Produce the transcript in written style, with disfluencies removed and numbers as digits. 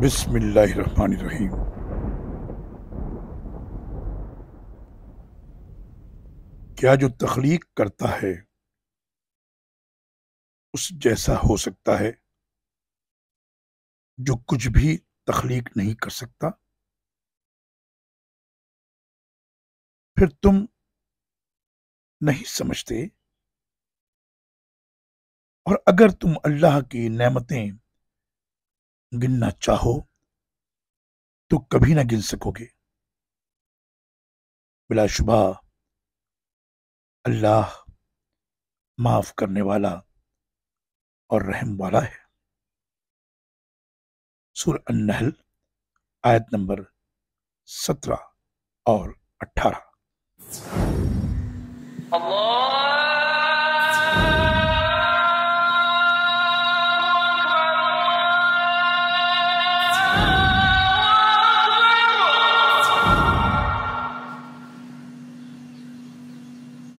بسم اللہ الرحمن الرحیم۔ کیا جو تخلیق کرتا ہے اس جیسا ہو سکتا ہے جو کچھ بھی تخلیق نہیں کر سکتا؟ پھر تم نہیں سمجھتے، اور اگر تم اللہ کی نعمتیں گننا چاہو تو کبھی نہ گن سکو گے۔ بلا شبہ اللہ معاف کرنے والا اور رحم والا ہے۔ سورہ النحل آیت نمبر 17 اور 18۔